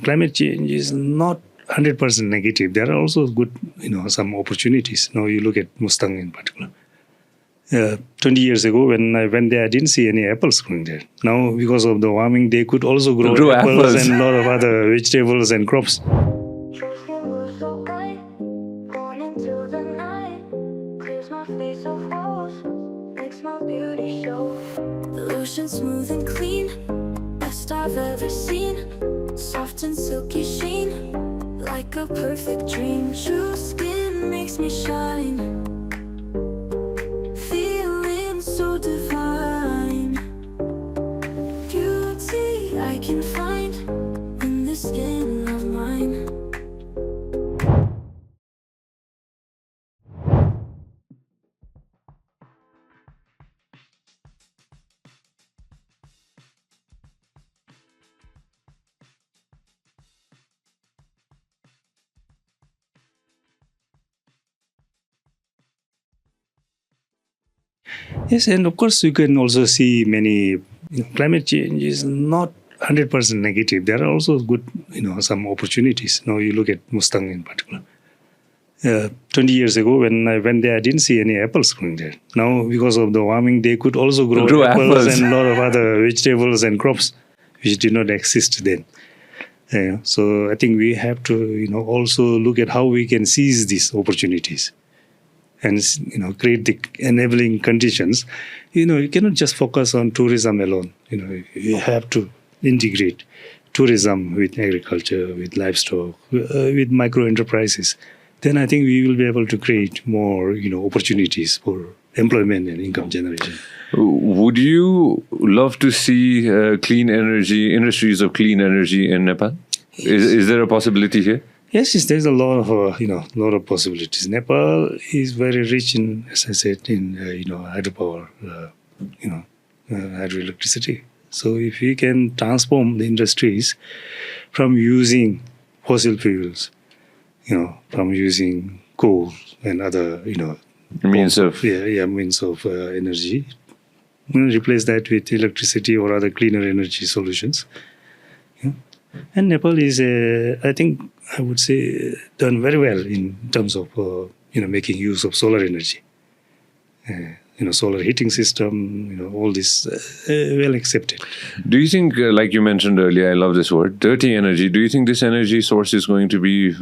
Climate change is not 100% negative. There are also good, some opportunities. You look at Mustang in particular. 20 years ago, when I went there, I didn't see any apples growing there. Now, because of the warming, they could also grow apples and a lot of other vegetables and crops. The ocean smooth and clean, best I've ever seen. Soft and silky sheen, like a perfect dream. True skin makes me shine, feeling so divine. Beauty I can find in the skin of mine. Yes, and of course you can also see many. Climate change is not 100% negative. There are also good, some opportunities. Now you look at Mustang in particular. 20 years ago, when I went there, I didn't see any apples growing there. Now, because of the warming, they could also grow apples and a lot of other vegetables and crops, which did not exist then. So I think we have to, also look at how we can seize these opportunities and, create the enabling conditions. You cannot just focus on tourism alone. You have to integrate tourism with agriculture, with livestock, with micro enterprises. Then I think we will be able to create more, opportunities for employment and income generation. Would you love to see clean energy, industries of clean energy in Nepal? Is there a possibility here? Yes, there's a lot of possibilities. Nepal is very rich in, as I said, in hydropower, hydroelectricity. So if we can transform the industries from using fossil fuels, from using coal and other, means of energy, replace that with electricity or other cleaner energy solutions. And Nepal is, I think, I would say, done very well in terms of, making use of solar energy. Solar heating system, all this well accepted. Do you think, like you mentioned earlier, I love this word, dirty energy, do you think this energy source is going to be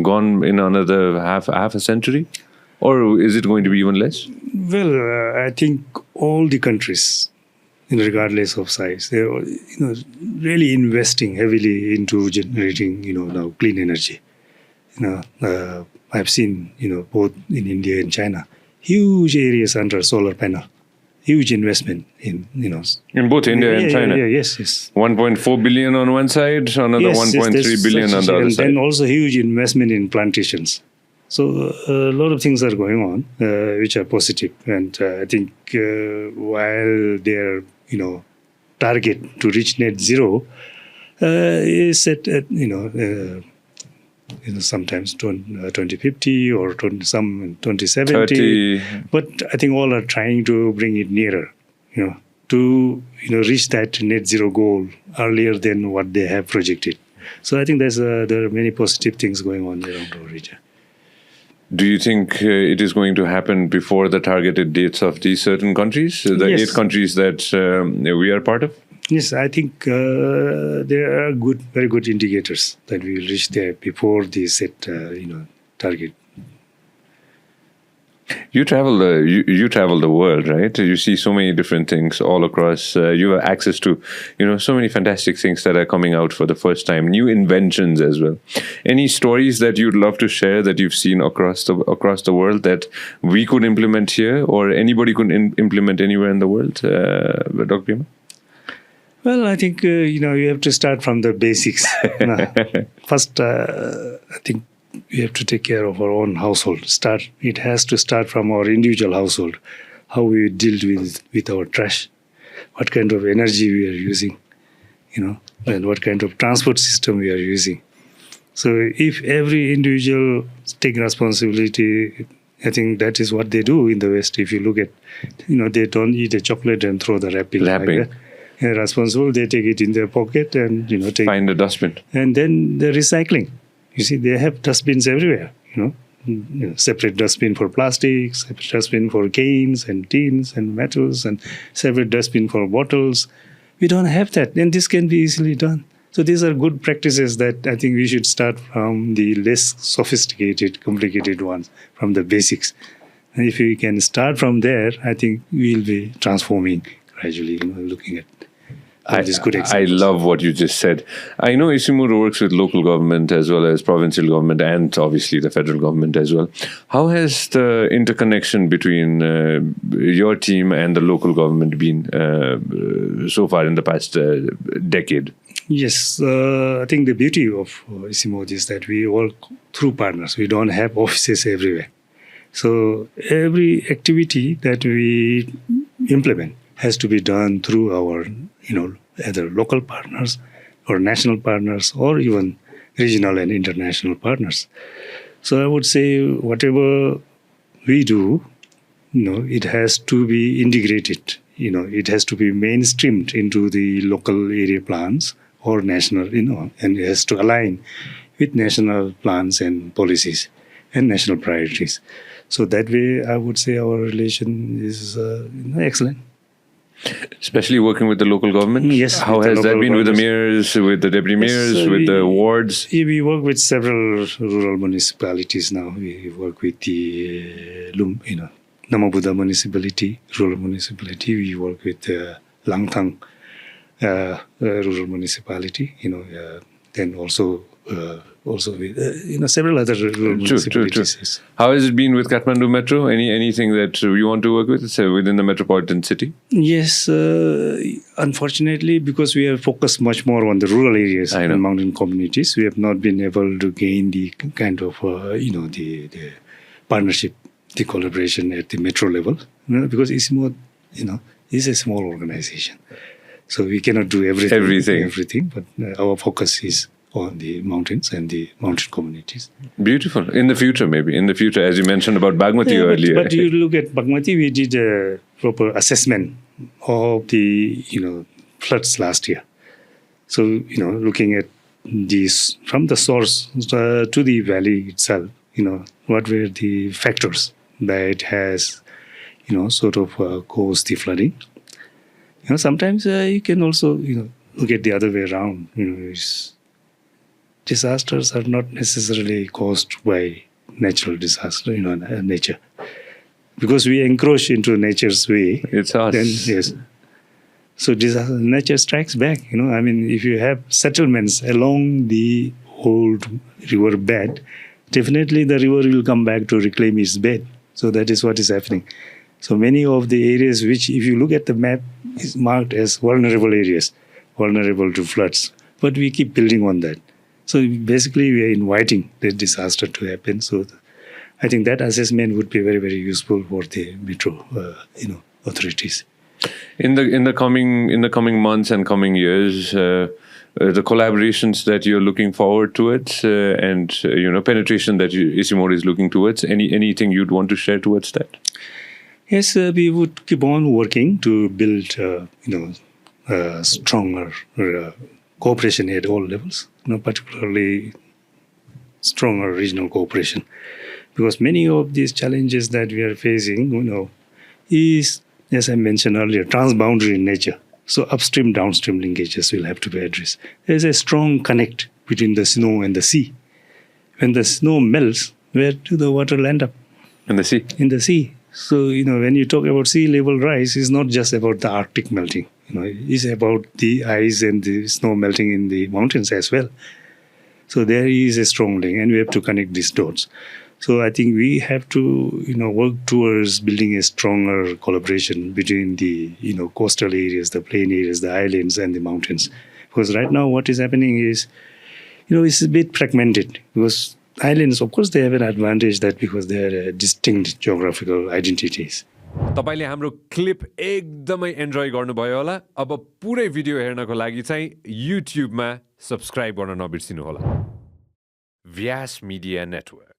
gone in another half a century? Or is it going to be even less? Well, I think all the countries, regardless of size, they're really investing heavily into generating now clean energy. I've seen both in India and China huge areas under solar panel, huge investment in both India and China. Yes. 1.4 billion on one side, another 1.3 billion on the other side. And also huge investment in plantations. So a lot of things are going on, which are positive. And I think while their target to reach net zero is set at sometimes 2050 or some 2070. 30. But I think all are trying to bring it nearer, to reach that net zero goal earlier than what they have projected. So I think there are many positive things going on around our region. Do you think it is going to happen before the targeted dates of these certain countries, the 8 countries that we are part of? Yes, I think there are very good indicators that we will reach there before the set, target. You travel the world, right? You see so many different things all across. You have access to, so many fantastic things that are coming out for the first time. New inventions as well. Any stories that you'd love to share that you've seen across the world that we could implement here, or anybody could implement anywhere in the world, Dr. Pema? Well, I think you have to start from the basics. First, I think we have to take care of our own household. It has to start from our individual household, how we deal with our trash, what kind of energy we are using, and what kind of transport system we are using. So if every individual take responsibility, I think that is what they do in the West. If you look at, they don't eat a chocolate and throw the wrapping. Like that. responsible. They take it in their pocket and Find a dustbin. And then the recycling. You see, they have dustbins everywhere. Separate dustbin for plastics, separate dustbin for cans and tins and metals, and separate dustbin for bottles. We don't have that, and this can be easily done. So these are good practices that I think we should start from the less sophisticated, complicated ones, from the basics. And if we can start from there, I think we'll be transforming gradually, looking at all these good examples. I love what you just said. I know ICIMOD works with local government as well as provincial government and obviously the federal government as well. How has the interconnection between your team and the local government been so far in the past decade? Yes, I think the beauty of ICIMOD is that we work through partners. We don't have offices everywhere. So every activity that we implement has to be done through our, either local partners or national partners or even regional and international partners. So I would say whatever we do, it has to be integrated. It has to be mainstreamed into the local area plans or national, and it has to align with national plans and policies and national priorities. So that way, I would say our relation is excellent. Especially working with the local government? Yes. How has that been with the mayors, with the deputy mayors, with the wards? We work with several rural municipalities now. We work with the Namabuddha municipality, rural municipality. We work with Langtang rural municipality, then also with several other rural municipalities. True. How has it been with Kathmandu Metro? Anything that you want to work with within the metropolitan city? Yes, unfortunately, because we have focused much more on the rural areas and mountain communities, we have not been able to gain the kind of the partnership, the collaboration at the metro level, because ICIMOD, is a small organization. So we cannot do everything. But our focus is on the mountains and the mountain communities. Beautiful. In the future, as you mentioned about Bagmati earlier. But you look at Bagmati, we did a proper assessment of the floods last year. So looking at these from the source to the valley itself, what were the factors that has caused the flooding. Sometimes you can also, look at the other way around. Disasters are not necessarily caused by natural disaster, nature. Because we encroach into nature's way. It's us. Then, yes. So nature strikes back, if you have settlements along the old river bed, definitely the river will come back to reclaim its bed. So that is what is happening. So many of the areas which, if you look at the map, is marked as vulnerable areas, vulnerable to floods. But we keep building on that. So basically, we are inviting the disaster to happen. So I think that assessment would be very, very useful for the metro, authorities. In the coming months and coming years, the collaborations that you're looking forward towards, and penetration that ICIMOD is looking towards. Anything you'd want to share towards that? Yes, we would keep on working to build, stronger cooperation at all levels, particularly stronger regional cooperation. Because many of these challenges that we are facing, is, as I mentioned earlier, transboundary in nature. So upstream, downstream linkages will have to be addressed. There's a strong connect between the snow and the sea. When the snow melts, where do the water land up? In the sea. In the sea. So, when you talk about sea level rise, it's not just about the Arctic melting. It's about the ice and the snow melting in the mountains as well. So there is a strong link, and we have to connect these dots. So I think we have to, work towards building a stronger collaboration between the, coastal areas, the plain areas, the islands, and the mountains. Because right now what is happening is, it's a bit fragmented. Because islands, of course, they have an advantage that because they are distinct geographical identities. तपाईले हाम्रो clip एकदमै enjoy गर्नुभयो होला। अब पुरै video हेर्नको लागि चाहिँ युट्युबमा सब्स्क्राइब गर्न नबिर्सिनु होला। व्यास मिडिया नेटवर्क।